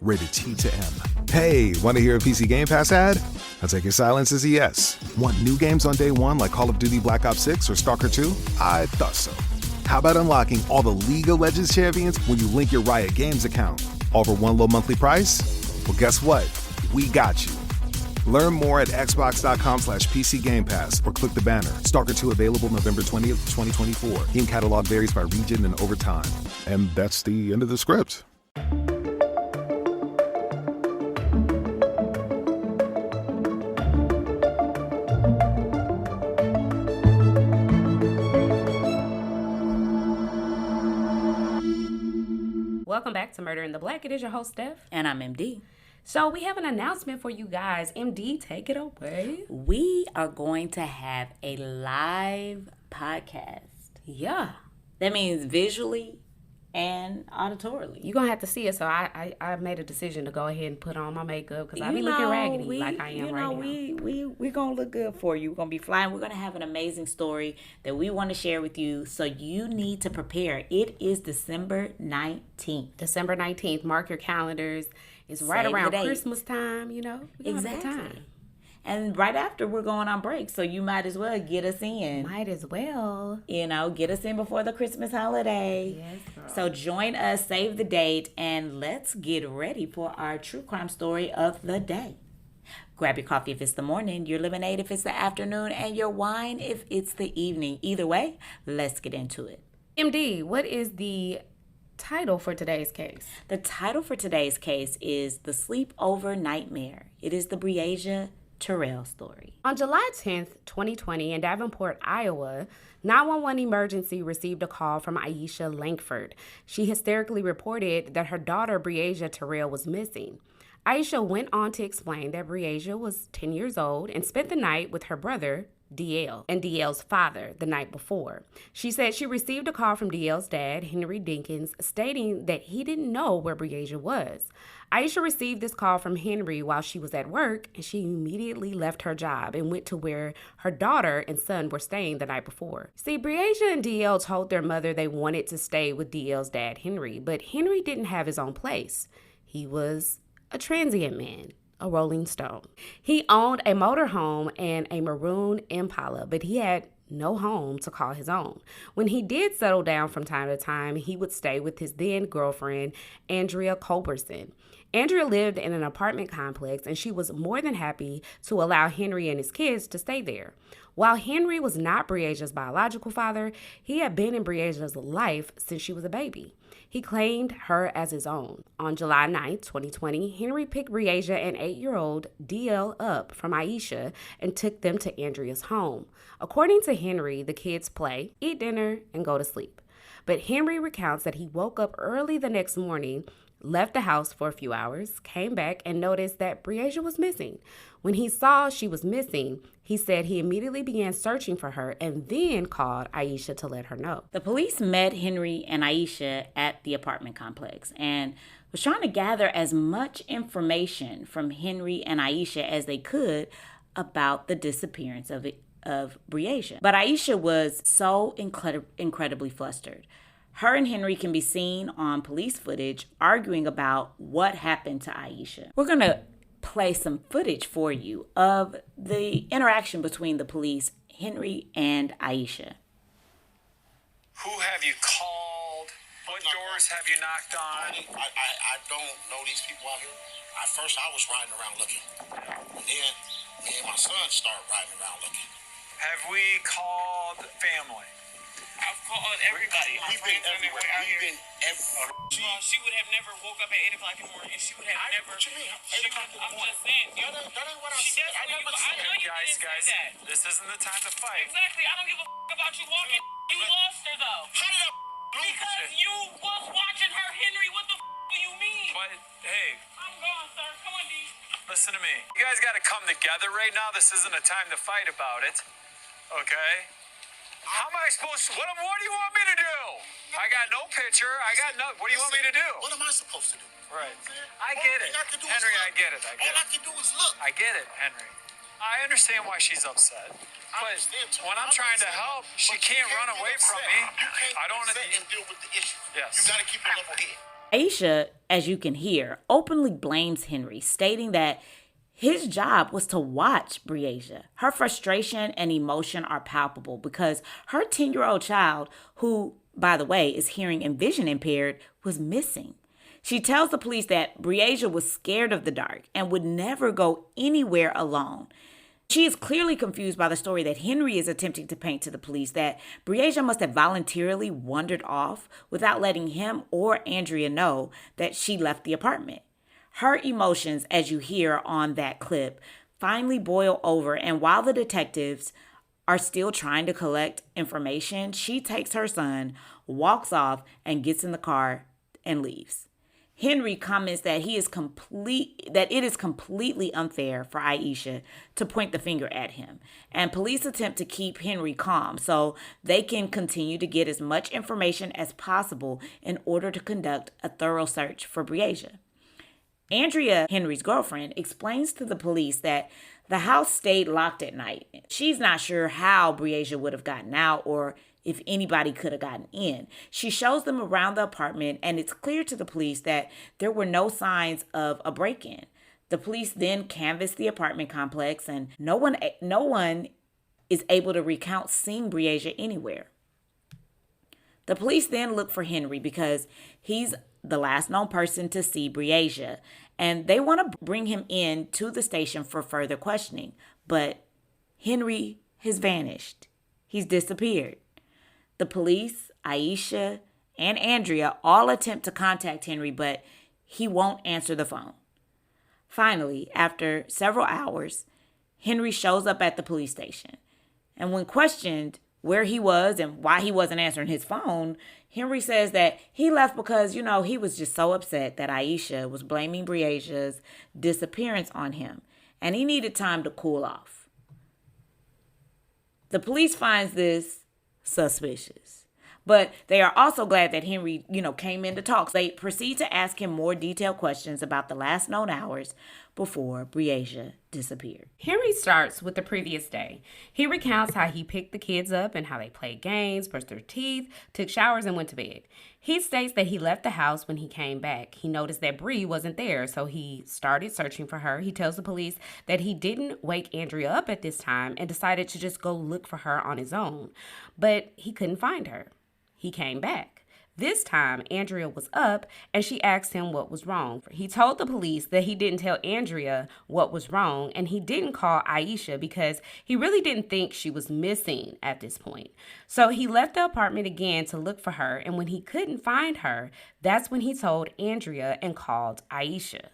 rated T to M. Hey, want to hear a PC Game Pass ad? I'll take your silence as a yes. Want new games on day one like Call of Duty Black Ops 6 or Stalker 2? I thought so. How about unlocking all the League of Legends champions when you link your Riot Games account? All for one low monthly price? Well, guess what? We got you. Learn more at xbox.com/PC Game Pass or click the banner. Stalker 2 available November 20th, 2024. Game catalog varies by region and over time. And that's the end of the script. Welcome back to Murder in the Black. It is your host, Steph. And I'm MD. So we have an announcement for you guys. MD, take it away. We are going to have a live podcast. Yeah. That means visually and auditorily. You're going to have to see it. So I made a decision to go ahead and put on my makeup because I be looking raggedy like I am right now. We're going to look good for you. We're going to be flying. We're going to have an amazing story that we want to share with you. So you need to prepare. It is December 19th. December 19th. Mark your calendars. It's right around Christmas time, you know. Exactly. And right after, we're going on break, so you might as well get us in. Might as well. You know, get us in before the Christmas holiday. Yes, girl. So join us, save the date, and let's get ready for our true crime story of the day. Grab your coffee if it's the morning, your lemonade if it's the afternoon, and your wine if it's the evening. Either way, let's get into it. MD, what is the title for today's case? The title for today's case is The Sleepover Nightmare. It is the Breasia Terrell story. On July 10th, 2020, in Davenport, Iowa, 911 emergency received a call from Aisha Langford. She hysterically reported that her daughter, Breasia Terrell, was missing. Aisha went on to explain that Breasia was 10 years old and spent the night with her brother, DL, and DL's father the night before. She said she received a call from DL's dad, Henry Dinkins, stating that he didn't know where Breasia was. Aisha received this call from Henry while she was at work, and she immediately left her job and went to where her daughter and son were staying the night before. See, Breasia and DL told their mother they wanted to stay with DL's dad, Henry, but Henry didn't have his own place. He was a transient man. A Rolling Stone. He owned a motorhome and a maroon Impala, but he had no home to call his own. When he did settle down from time to time, he would stay with his then girlfriend, Andrea Culberson. Andrea lived in an apartment complex, and she was more than happy to allow Henry and his kids to stay there. While Henry was not Breasia's biological father, he had been in Breasia's life since she was a baby. He claimed her as his own. On July 9, 2020, Henry picked Breasia and 8-year-old DL up from Aisha and took them to Andrea's home. According to Henry, the kids play, eat dinner, and go to sleep. But Henry recounts that he woke up early the next morning, left the house for a few hours, came back, and noticed that Breasia was missing. When he saw she was missing, he said he immediately began searching for her and then called Aisha to let her know. The police met Henry and Aisha at the apartment complex and was trying to gather as much information from Henry and Aisha as they could about the disappearance of Breasia. But Aisha was so incredibly flustered. Her and Henry can be seen on police footage arguing about what happened to Aisha. We're going to play some footage for you of the interaction between the police, Henry and Aisha. Who have you called? What doors have you knocked on? I don't know these people out here. At first, I was riding around looking. And then me and my son started riding around looking. Have we called family? I've called everybody. We've been everywhere. We've been everywhere. She would have never woke up at 8 o'clock in the morning, and she would have never. What you mean? 8 o'clock in the I'm morning? just saying. That ain't what I She said. I definitely. never I said know you Guys, didn't say that. this isn't the time to fight. Exactly. I don't give a about you walking. You lost her though. How did I lose Because it? you was watching her, Henry. What the do you mean? But, hey, I'm gone, sir. Come on, D. listen to me. You guys got to come together right now. This isn't a time to fight about it. Okay? How am I supposed to? What do you want me to do? I got no picture. I got no. What do you want me to do? What am I supposed to do? Right. I get it. Henry, I get it. All I can do is look. I get it, Henry. I understand why she's upset. But when I'm trying to help, she can't run away from me. You can't I don't want sit to. and deal with the issue. Yes. You got to keep a level head. Aisha, as you can hear, openly blames Henry, stating that his job was to watch Breasia. Her frustration and emotion are palpable because her 10-year-old child, who, by the way, is hearing and vision impaired, was missing. She tells the police that Breasia was scared of the dark and would never go anywhere alone. She is clearly confused by the story that Henry is attempting to paint to the police, that Breasia must have voluntarily wandered off without letting him or Andrea know that she left the apartment. Her emotions, as you hear on that clip, finally boil over, and while the detectives are still trying to collect information, she takes her son, walks off, and gets in the car and leaves. Henry comments that it is completely unfair for Aisha to point the finger at him, and police attempt to keep Henry calm so they can continue to get as much information as possible in order to conduct a thorough search for Breasia. Andrea, Henry's girlfriend, explains to the police that the house stayed locked at night. She's not sure how Breasia would have gotten out or if anybody could have gotten in. She shows them around the apartment, and it's clear to the police that there were no signs of a break-in. The police then canvass the apartment complex, and no one is able to recount seeing Breasia anywhere. The police then look for Henry because he's the last known person to see Breasia, and they want to bring him in to the station for further questioning. But Henry has vanished. He's disappeared. The police, Aisha, and Andrea all attempt to contact Henry, but he won't answer the phone. Finally, after several hours, Henry shows up at the police station. And when questioned where he was and why he wasn't answering his phone, Henry says that he left because, he was just so upset that Aisha was blaming Breasia's disappearance on him, and he needed time to cool off. The police finds this suspicious, but they are also glad that Henry, came in to talk. They proceed to ask him more detailed questions about the last known hours before Breasia disappeared. Henry starts with the previous day. He recounts how he picked the kids up and how they played games, brushed their teeth, took showers, and went to bed. He states that he left the house when he came back. He noticed that Bree wasn't there, so he started searching for her. He tells the police that he didn't wake Andrea up at this time and decided to just go look for her on his own. But he couldn't find her. He came back. This time, Andrea was up, and she asked him what was wrong. He told the police that he didn't tell Andrea what was wrong, and he didn't call Aisha because he really didn't think she was missing at this point. So he left the apartment again to look for her, and when he couldn't find her, that's when he told Andrea and called Aisha.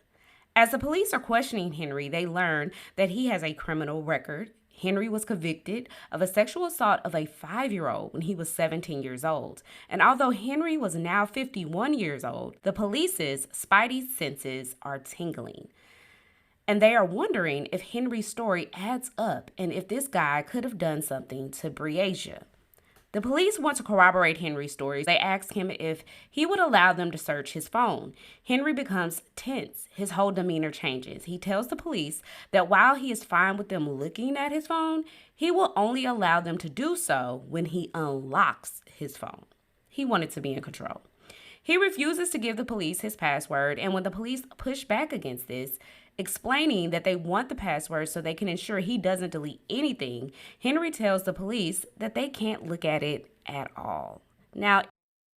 As the police are questioning Henry, they learn that he has a criminal record. Henry was convicted of a sexual assault of a 5-year-old when he was 17 years old. And although Henry was now 51 years old, the police's spidey senses are tingling. And they are wondering if Henry's story adds up and if this guy could have done something to Breasia. The police want to corroborate Henry's story. They ask him if he would allow them to search his phone. Henry becomes tense. His whole demeanor changes. He tells the police that while he is fine with them looking at his phone, he will only allow them to do so when he unlocks his phone. He wanted to be in control. He refuses to give the police his password, and when the police push back against this, explaining that they want the password so they can ensure he doesn't delete anything, Henry tells the police that they can't look at it at all. Now,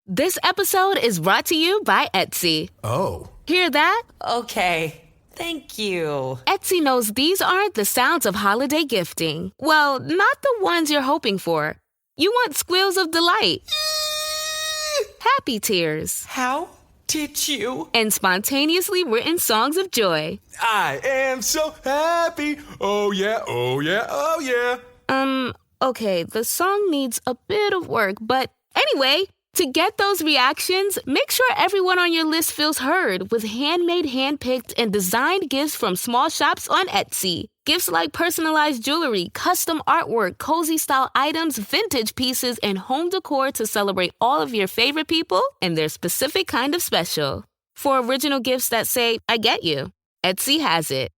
this episode is brought to you by Etsy. Oh. Hear that? Okay. Thank you. Etsy knows these aren't the sounds of holiday gifting. Well, not the ones you're hoping for. You want squeals of delight. Happy tears. How did you? And spontaneously written songs of joy. I am so happy. Oh yeah, oh yeah, oh yeah. Okay, the song needs a bit of work, but anyway, to get those reactions, make sure everyone on your list feels heard with handmade, handpicked, and designed gifts from small shops on Etsy. Gifts like personalized jewelry, custom artwork, cozy style items, vintage pieces, and home decor to celebrate all of your favorite people and their specific kind of special. For original gifts that say, I get you, Etsy has it.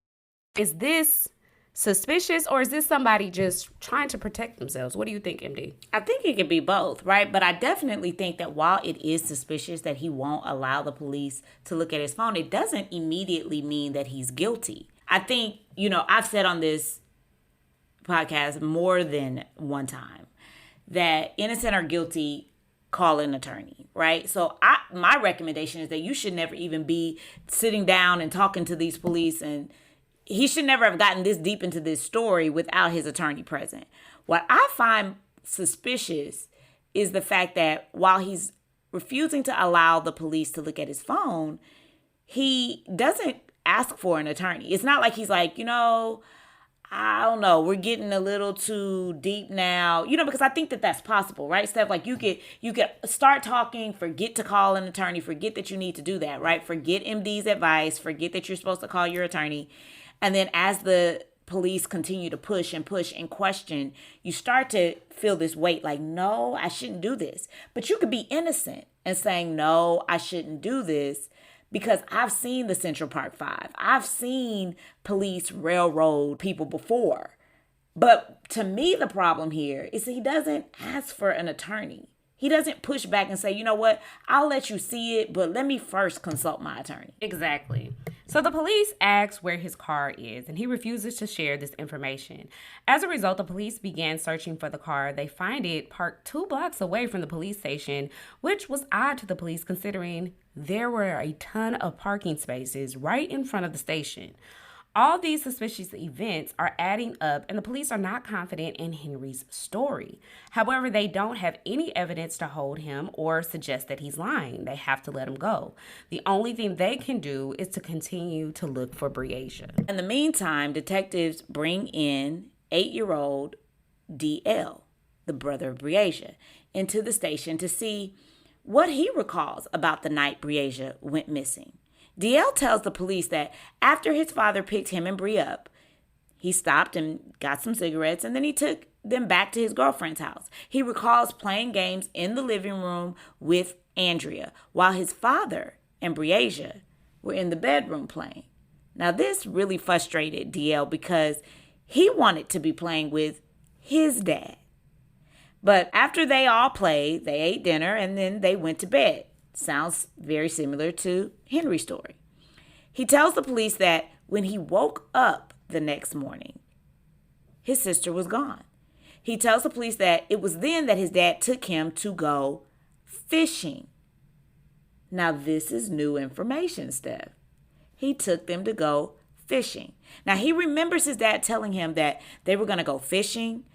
is this suspicious, or is this somebody just trying to protect themselves? What do you think, MD? I think it could be both, right? But I definitely think that while it is suspicious that he won't allow the police to look at his phone, it doesn't immediately mean that he's guilty. I think, I've said on this podcast more than one time that innocent or guilty, call an attorney, right? So my recommendation is that you should never even be sitting down and talking to these police, and he should never have gotten this deep into this story without his attorney present. What I find suspicious is the fact that while he's refusing to allow the police to look at his phone, he doesn't ask for an attorney. It's not like he's like, I don't know, we're getting a little too deep now, because I think that that's possible, right, Steph? Like you could start talking, forget to call an attorney, forget that you need to do that, right? Forget MD's advice, forget that you're supposed to call your attorney. And then as the police continue to push and question, you start to feel this weight like, no, I shouldn't do this. But you could be innocent and saying, no, I shouldn't do this, because I've seen the Central Park Five. I've seen police railroad people before. But to me, the problem here is he doesn't ask for an attorney. He doesn't push back and say, you know what, I'll let you see it, but let me first consult my attorney. Exactly. So the police ask where his car is, and he refuses to share this information. As a result, the police began searching for the car. They find it parked 2 blocks away from the police station, which was odd to the police considering there were a ton of parking spaces right in front of the station. All these suspicious events are adding up, and the police are not confident in Henry's story. However, they don't have any evidence to hold him or suggest that he's lying. They have to let him go. The only thing they can do is to continue to look for Breasia. In the meantime, detectives bring in 8-year-old DL, the brother of Breasia, into the station to see what he recalls about the night Breasia went missing. DL tells the police that after his father picked him and Bree up, he stopped and got some cigarettes, and then he took them back to his girlfriend's house. He recalls playing games in the living room with Andrea, while his father and Breasia were in the bedroom playing. Now, this really frustrated DL because he wanted to be playing with his dad. But after they all played, they ate dinner, and then they went to bed. Sounds very similar to Henry's story. He tells the police that when he woke up the next morning, his sister was gone. He tells the police that it was then that his dad took him to go fishing. Now, this is new information, Steph. He took them to go fishing. Now, he remembers his dad telling him that they were going to go fishing,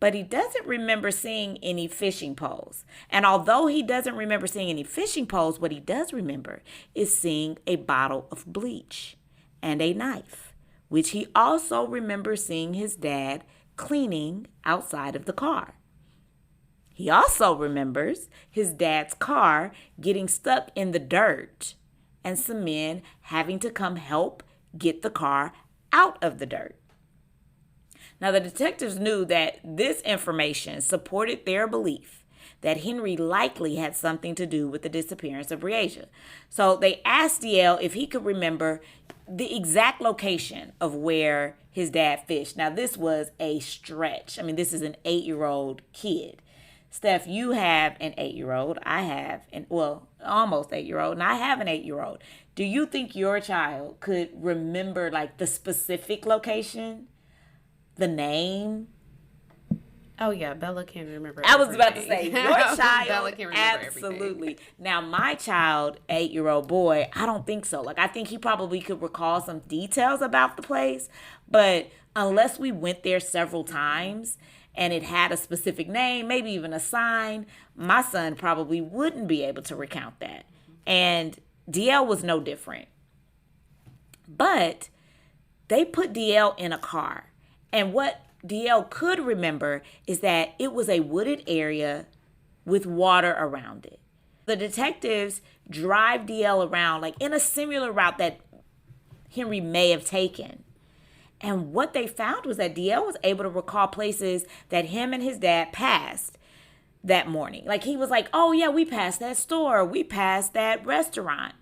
but he doesn't remember seeing any fishing poles. And although he doesn't remember seeing any fishing poles, what he does remember is seeing a bottle of bleach and a knife, which he also remembers seeing his dad cleaning outside of the car. He also remembers his dad's car getting stuck in the dirt and some men having to come help get the car out of the dirt. Now, the detectives knew that this information supported their belief that Henry likely had something to do with the disappearance of Breasia. So they asked DL if he could remember the exact location of where his dad fished. Now, this was a stretch. I mean, this is an 8-year-old kid. Steph, you have an 8-year-old. I have almost 8-year-old, and I have an 8-year-old. Do you think your child could remember like the specific location? The name? Oh, yeah, Bella can remember I was about to everything. say, your child, Bella can remember absolutely. everything. Now, my child, 8-year-old boy, I don't think so. Like, I think he probably could recall some details about the place, but unless we went there several times and it had a specific name, maybe even a sign, my son probably wouldn't be able to recount that. And DL was no different. But they put DL in a car. And what DL could remember is that it was a wooded area with water around it. The detectives drive DL around like in a similar route that Henry may have taken. And what they found was that DL was able to recall places that him and his dad passed that morning. Like he was like, oh yeah, we passed that store. We passed that restaurant.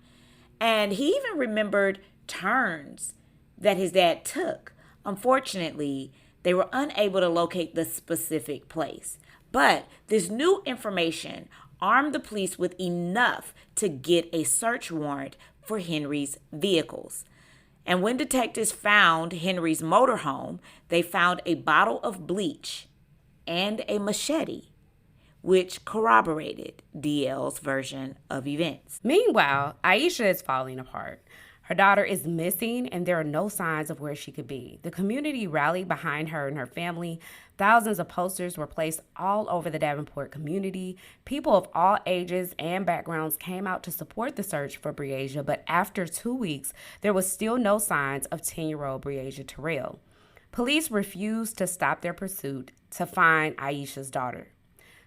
And he even remembered turns that his dad took Unfortunately, they were unable to locate the specific place. But this new information armed the police with enough to get a search warrant for Henry's vehicles. And when detectives found Henry's motorhome, they found a bottle of bleach and a machete, which corroborated DL's version of events. Meanwhile, Aisha is falling apart. Her daughter is missing, and there are no signs of where she could be. The community rallied behind her and her family. Thousands of posters were placed all over the Davenport community. People of all ages and backgrounds came out to support the search for Breasia, but after 2 weeks, there was still no signs of 10-year-old Breasia Terrell. Police refused to stop their pursuit to find Aisha's daughter.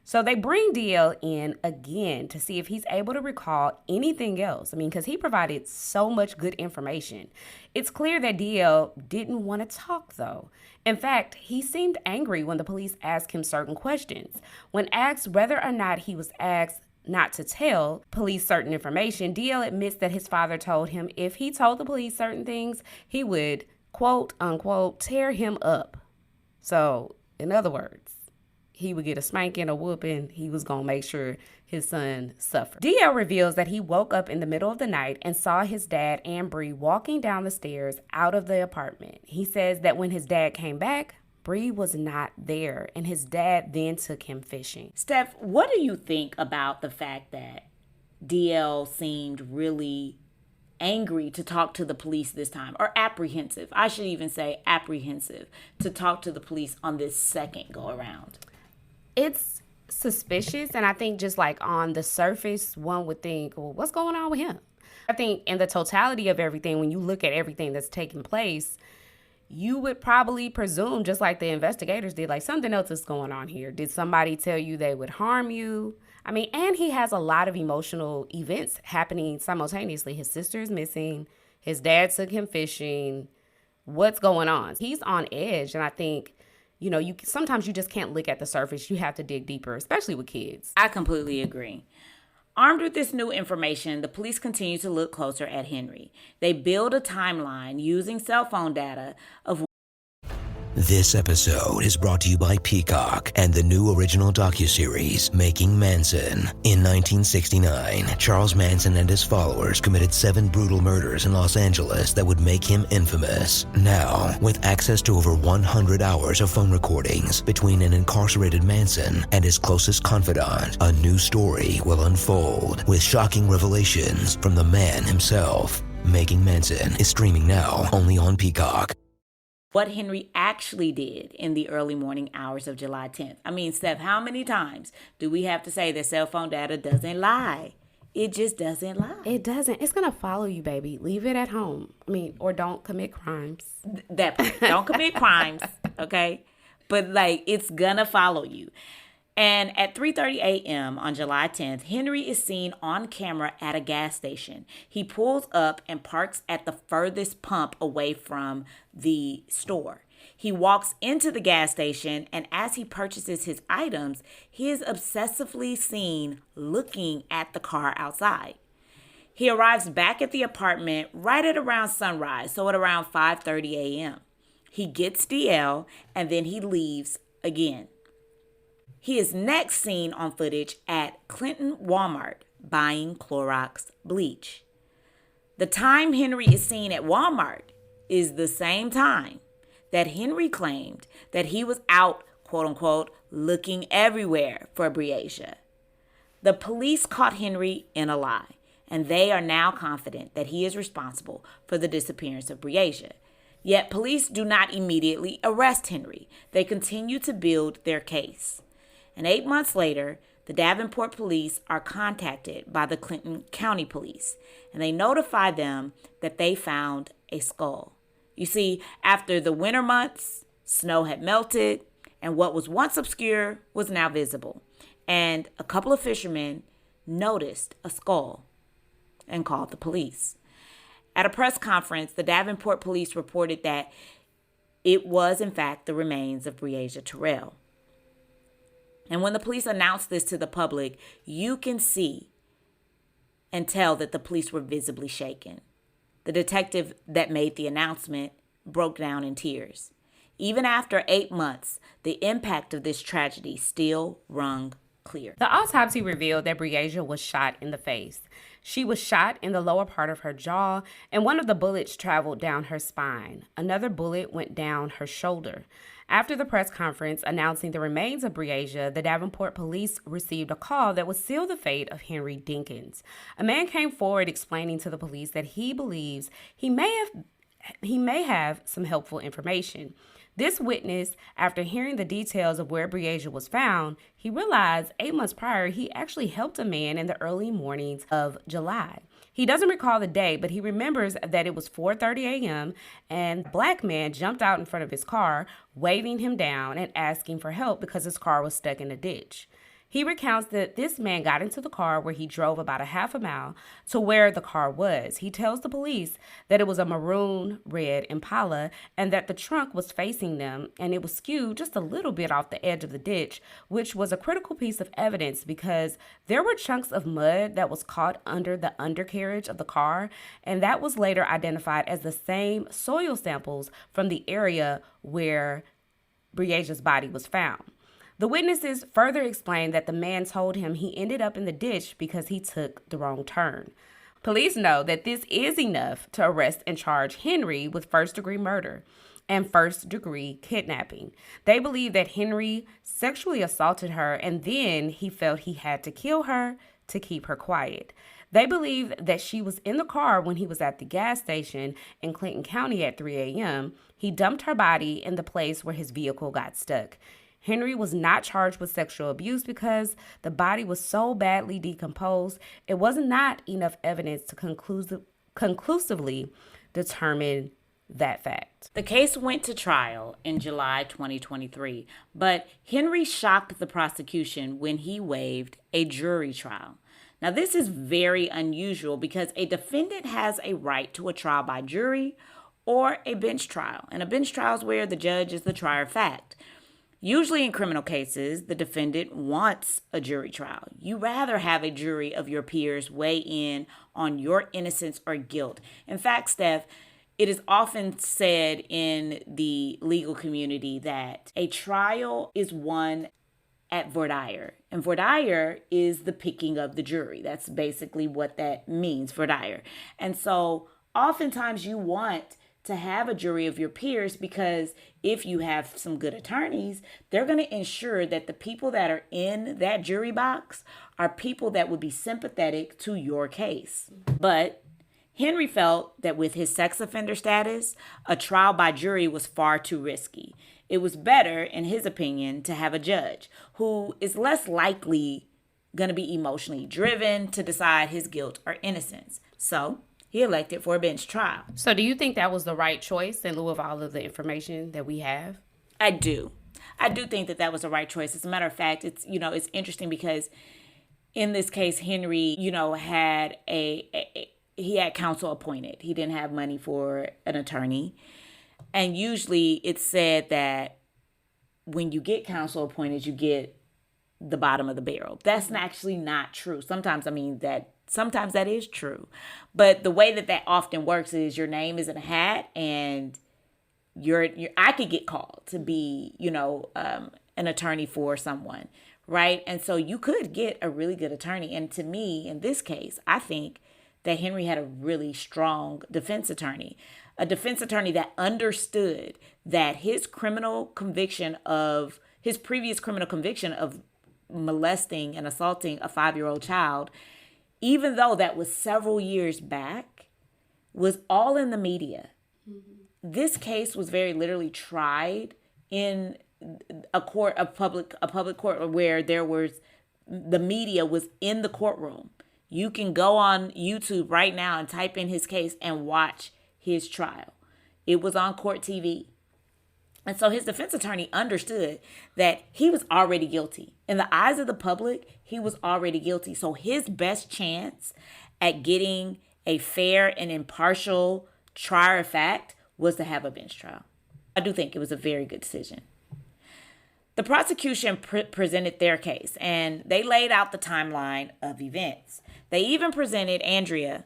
So they bring DL in again to see if he's able to recall anything else. Because he provided so much good information. It's clear that DL didn't want to talk, though. In fact, he seemed angry when the police asked him certain questions. When asked whether or not he was asked not to tell police certain information, DL admits that his father told him if he told the police certain things, he would, quote unquote, tear him up. So, in other words, he would get a spanking, a whooping. He was going to make sure his son suffered. DL reveals that he woke up in the middle of the night and saw his dad and Bree walking down the stairs out of the apartment. He says that when his dad came back, Bree was not there, and his dad then took him fishing. Steph, what do you think about the fact that DL seemed really angry to talk to the police this time, or apprehensive? I should even say apprehensive to talk to the police on this second go around. It's suspicious, and I think just like on the surface, one would think, well, what's going on with him? I think in the totality of everything, when you look at everything that's taking place, you would probably presume, just like the investigators did, like something else is going on here. Did somebody tell you they would harm you? And he has a lot of emotional events happening simultaneously. His sister is missing. His dad took him fishing. What's going on? He's on edge, and I think sometimes you just can't look at the surface. You have to dig deeper, especially with kids. I completely agree. Armed with this new information, the police continue to look closer at Henry. They build a timeline using cell phone data of... This episode is brought to you by Peacock and the new original docuseries, Making Manson. In 1969, Charles Manson and his followers committed 7 brutal murders in Los Angeles that would make him infamous. Now, with access to over 100 hours of phone recordings between an incarcerated Manson and his closest confidant, a new story will unfold with shocking revelations from the man himself. Making Manson is streaming now only on Peacock. What Henry actually did in the early morning hours of July 10th. Steph, how many times do we have to say that cell phone data doesn't lie? It just doesn't lie. It doesn't. It's going to follow you, baby. Leave it at home. Or don't commit crimes. That part. Don't commit crimes, okay? But, it's going to follow you. And at 3:30 a.m. on July 10th, Henry is seen on camera at a gas station. He pulls up and parks at the furthest pump away from the store. He walks into the gas station, and as he purchases his items, he is obsessively seen looking at the car outside. He arrives back at the apartment right at around sunrise, so at around 5:30 a.m. He gets DL, and then he leaves again. He is next seen on footage at Clinton Walmart buying Clorox bleach. The time Henry is seen at Walmart is the same time that Henry claimed that he was out, quote unquote, looking everywhere for Breasia. The police caught Henry in a lie, and they are now confident that he is responsible for the disappearance of Breasia. Yet police do not immediately arrest Henry. They continue to build their case. And 8 months later, the Davenport police are contacted by the Clinton County Police, and they notify them that they found a skull. You see, after the winter months, snow had melted, and what was once obscure was now visible. And a couple of fishermen noticed a skull and called the police. At a press conference, the Davenport police reported that it was, in fact, the remains of Breasia Terrell. And when the police announced this to the public, you can see and tell that the police were visibly shaken. The detective that made the announcement broke down in tears. Even after 8 months, the impact of this tragedy still rung clear. The autopsy revealed that Breasia was shot in the face. She was shot in the lower part of her jaw, and one of the bullets traveled down her spine. Another bullet went down her shoulder. After the press conference announcing the remains of Breasia, the Davenport police received a call that would seal the fate of Henry Dinkins. A man came forward explaining to the police that he believes he may have some helpful information. This witness, after hearing the details of where Breasia was found, he realized 8 months prior he actually helped a man in the early mornings of July. He doesn't recall the day, but he remembers that it was 4:30 a.m. and a black man jumped out in front of his car, waving him down and asking for help because his car was stuck in a ditch. He recounts that this man got into the car where he drove about a half a mile to where the car was. He tells the police that it was a maroon red Impala and that the trunk was facing them and it was skewed just a little bit off the edge of the ditch, which was a critical piece of evidence because there were chunks of mud that was caught under the undercarriage of the car, and that was later identified as the same soil samples from the area where Breasia's body was found. The witnesses further explained that the man told him he ended up in the ditch because he took the wrong turn. Police know that this is enough to arrest and charge Henry with first-degree murder and first-degree kidnapping. They believe that Henry sexually assaulted her and then he felt he had to kill her to keep her quiet. They believe that she was in the car when he was at the gas station in Clinton County at 3 a.m. He dumped her body in the place where his vehicle got stuck. Henry was not charged with sexual abuse because the body was so badly decomposed, it was not enough evidence to conclusively determine that fact. The case went to trial in July 2023, but Henry shocked the prosecution when he waived a jury trial. Now, this is very unusual because a defendant has a right to a trial by jury or a bench trial, and a bench trial is where the judge is the trier of fact. Usually in criminal cases, the defendant wants a jury trial. You rather have a jury of your peers weigh in on your innocence or guilt. In fact, Steph, it is often said in the legal community that a trial is won at voir dire. And voir dire is the picking of the jury. That's basically what that means, voir dire. And so oftentimes you want to have a jury of your peers because if you have some good attorneys, they're going to ensure that the people that are in that jury box are people that would be sympathetic to your case. But Henry felt that with his sex offender status, a trial by jury was far too risky. It was better, in his opinion, to have a judge who is less likely going to be emotionally driven to decide his guilt or innocence. So he elected for a bench trial. So do you think that was the right choice in lieu of all of the information that we have? I do. I do think that was the right choice. As a matter of fact, it's interesting because in this case, Henry, had he had counsel appointed. He didn't have money for an attorney. And usually it's said that when you get counsel appointed, you get the bottom of the barrel. That's actually not true. Sometimes that is true. But the way that often works is your name is in a hat and I could get called to be, an attorney for someone, right? And so you could get a really good attorney. And to me, in this case, I think that Henry had a really strong defense attorney, a defense attorney that understood that his previous criminal conviction of molesting and assaulting a 5-year-old child, even though that was several years back, was all in the media. Mm-hmm. This case was very literally tried in a public court where the media was in the courtroom. You can go on YouTube right now and type in his case and watch his trial. It was on court TV. And so his defense attorney understood that he was already guilty. In the eyes of the public, he was already guilty. So his best chance at getting a fair and impartial trial of fact was to have a bench trial. I do think it was a very good decision. The prosecution presented their case, and they laid out the timeline of events. They even presented Andrea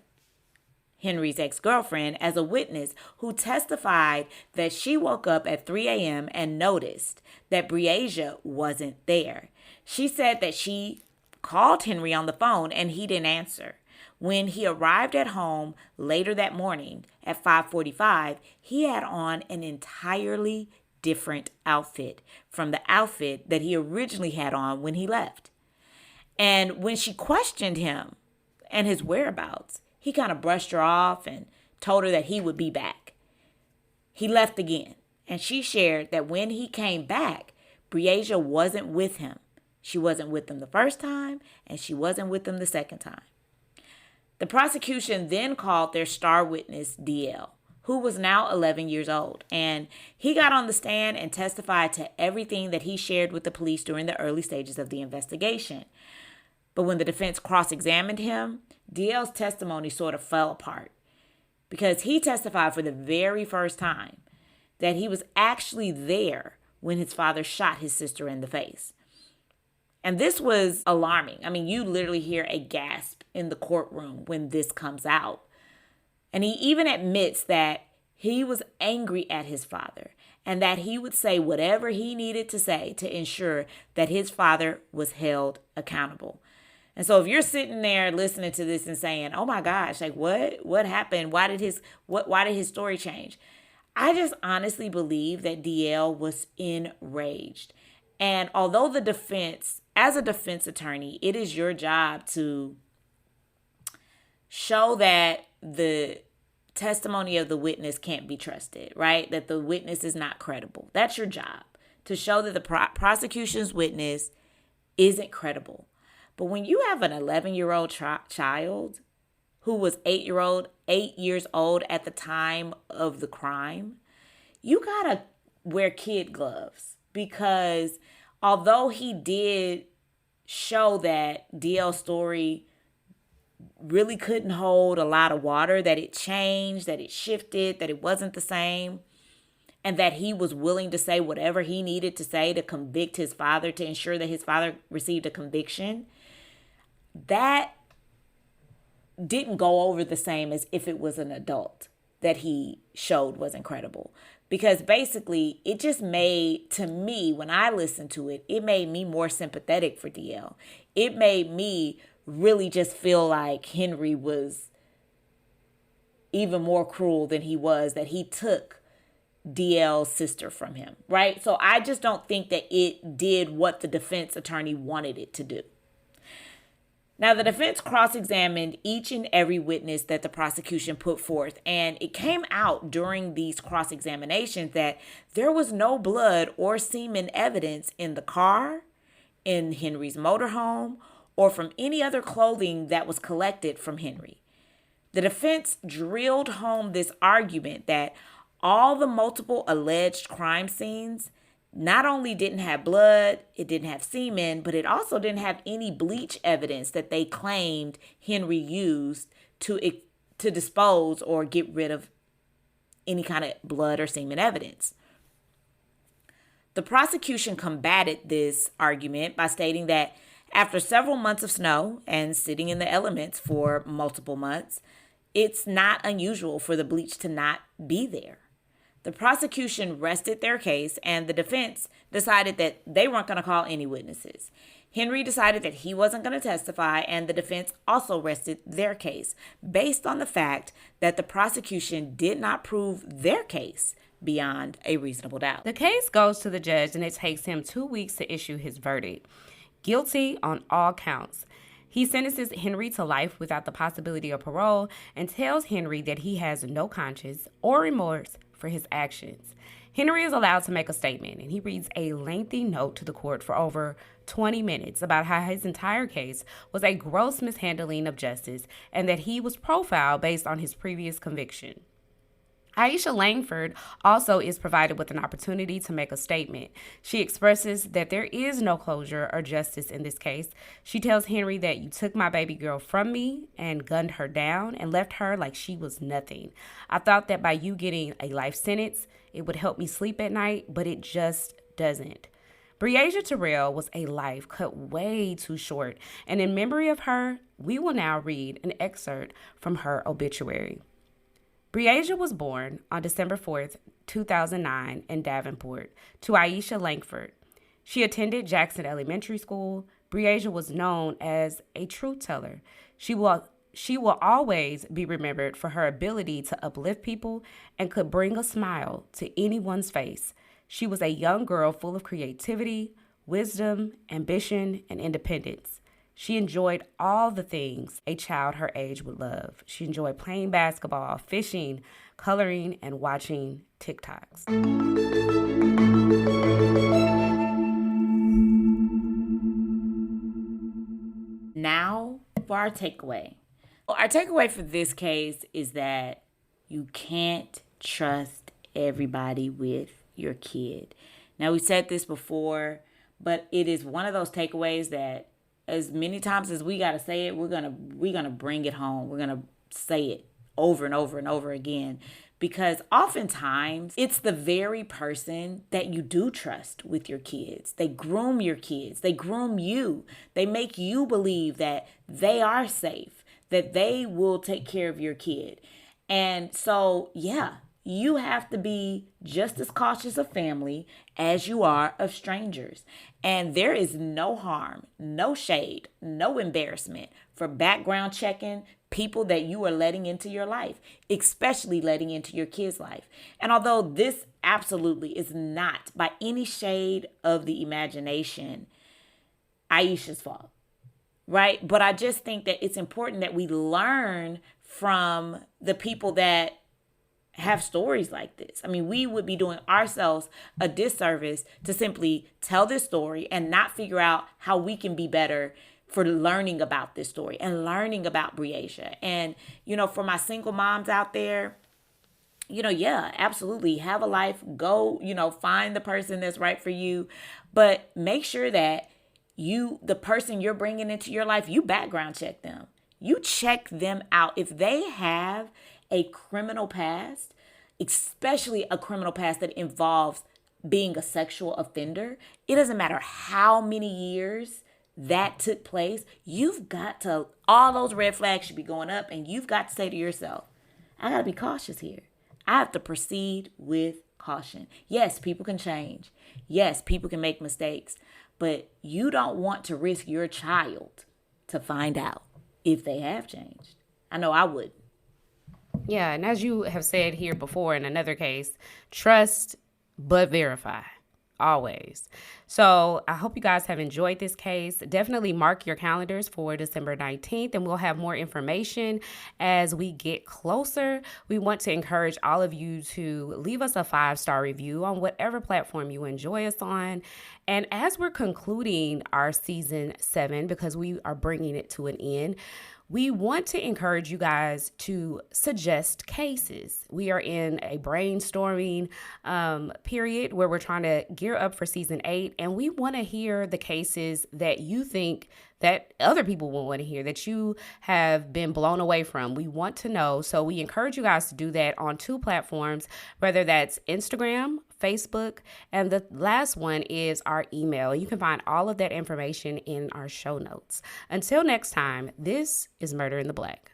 Henry's ex-girlfriend, as a witness who testified that she woke up at 3 a.m. and noticed that Breasia wasn't there. She said that she called Henry on the phone and he didn't answer. When he arrived at home later that morning at 5:45, he had on an entirely different outfit from the outfit that he originally had on when he left. And when she questioned him and his whereabouts, he kind of brushed her off and told her that he would be back. He left again, and she shared that when he came back, Breasia wasn't with him. She wasn't with him the first time, and she wasn't with him the second time. The prosecution then called their star witness, DL, who was now 11 years old, and he got on the stand and testified to everything that he shared with the police during the early stages of the investigation. But when the defense cross-examined him, DL's testimony sort of fell apart because he testified for the very first time that he was actually there when his father shot his sister in the face. And this was alarming. I mean, you literally hear a gasp in the courtroom when this comes out. And he even admits that he was angry at his father and that he would say whatever he needed to say to ensure that his father was held accountable. And so if you're sitting there listening to this and saying, oh my gosh, like what happened? Why did his story change? I just honestly believe that DL was enraged. And although the defense, as a defense attorney, it is your job to show that the testimony of the witness can't be trusted, right? That the witness is not credible. That's your job, to show that the prosecution's witness isn't credible. But when you have an 11-year-old child who was 8 years old at the time of the crime, you gotta wear kid gloves, because although he did show that DL's story really couldn't hold a lot of water, that it changed, that it shifted, that it wasn't the same, and that he was willing to say whatever he needed to say to convict his father, to ensure that his father received a conviction, that didn't go over the same as if it was an adult that he showed was incredible. Because basically, it just made, to me, when I listened to it, it made me more sympathetic for DL. It made me really just feel like Henry was even more cruel than he was, that he took DL's sister from him, right? So I just don't think that it did what the defense attorney wanted it to do. Now, the defense cross-examined each and every witness that the prosecution put forth, and it came out during these cross-examinations that there was no blood or semen evidence in the car, in Henry's motorhome, or from any other clothing that was collected from Henry. The defense drilled home this argument that all the multiple alleged crime scenes not only didn't have blood, it didn't have semen, but it also didn't have any bleach evidence that they claimed Henry used to dispose or get rid of any kind of blood or semen evidence. The prosecution combated this argument by stating that after several months of snow and sitting in the elements for multiple months, it's not unusual for the bleach to not be there. The prosecution rested their case, and the defense decided that they weren't going to call any witnesses. Henry decided that he wasn't going to testify, and the defense also rested their case based on the fact that the prosecution did not prove their case beyond a reasonable doubt. The case goes to the judge, and it takes him 2 weeks to issue his verdict. Guilty on all counts. He sentences Henry to life without the possibility of parole and tells Henry that he has no conscience or remorse for his actions. Henry is allowed to make a statement, and he reads a lengthy note to the court for over 20 minutes about how his entire case was a gross mishandling of justice and that he was profiled based on his previous conviction. Aisha Langford also is provided with an opportunity to make a statement. She expresses that there is no closure or justice in this case. She tells Henry that you took my baby girl from me and gunned her down and left her like she was nothing. I thought that by you getting a life sentence, it would help me sleep at night, but it just doesn't. Breasia Terrell was a life cut way too short, and in memory of her, we will now read an excerpt from her obituary. Breasia was born on December 4th, 2009 in Davenport to Aisha Langford. She attended Jackson Elementary School. Breasia was known as a truth teller. She will always be remembered for her ability to uplift people and could bring a smile to anyone's face. She was a young girl full of creativity, wisdom, ambition, and independence. She enjoyed all the things a child her age would love. She enjoyed playing basketball, fishing, coloring, and watching TikToks. Now for our takeaway. Our takeaway for this case is that you can't trust everybody with your kid. Now, we said this before, but it is one of those takeaways that as many times as we got to say it, we're going to bring it home. We're going to say it over and over and over again, because oftentimes it's the very person that you do trust with your kids. They groom your kids. They groom you. They make you believe that they are safe, that they will take care of your kid. And so, yeah, you have to be just as cautious of family as you are of strangers. And there is no harm, no shade, no embarrassment for background checking people that you are letting into your life, especially letting into your kid's life. And although this absolutely is not by any shade of the imagination Aisha's fault, right? But I just think that it's important that we learn from the people that have stories like this. I mean, we would be doing ourselves a disservice to simply tell this story and not figure out how we can be better for learning about this story and learning about Breasia. And, for my single moms out there, yeah, absolutely. Have a life. Go, find the person that's right for you. But make sure that the person you're bringing into your life, you background check them. You check them out. If they have a criminal past, especially a criminal past that involves being a sexual offender, it doesn't matter how many years that took place, all those red flags should be going up, and you've got to say to yourself, I got to be cautious here. I have to proceed with caution. Yes, people can change. Yes, people can make mistakes, but you don't want to risk your child to find out if they have changed. I know I wouldn't. Yeah, and as you have said here before in another case, trust but verify. Always. So I hope you guys have enjoyed this case. Definitely mark your calendars for December 19th, and we'll have more information as we get closer. We want to encourage all of you to leave us a 5-star review on whatever platform you enjoy us on. And as we're concluding our season 7, because we are bringing it to an end, we want to encourage you guys to suggest cases. We are in a brainstorming period where we're trying to gear up for season 8, and we want to hear the cases that you think that other people will want to hear, that you have been blown away from. We want to know. So we encourage you guys to do that on 2 platforms, whether that's Instagram, Facebook, and the last one is our email. You can find all of that information in our show notes. Until next time, this is Murder in the Black.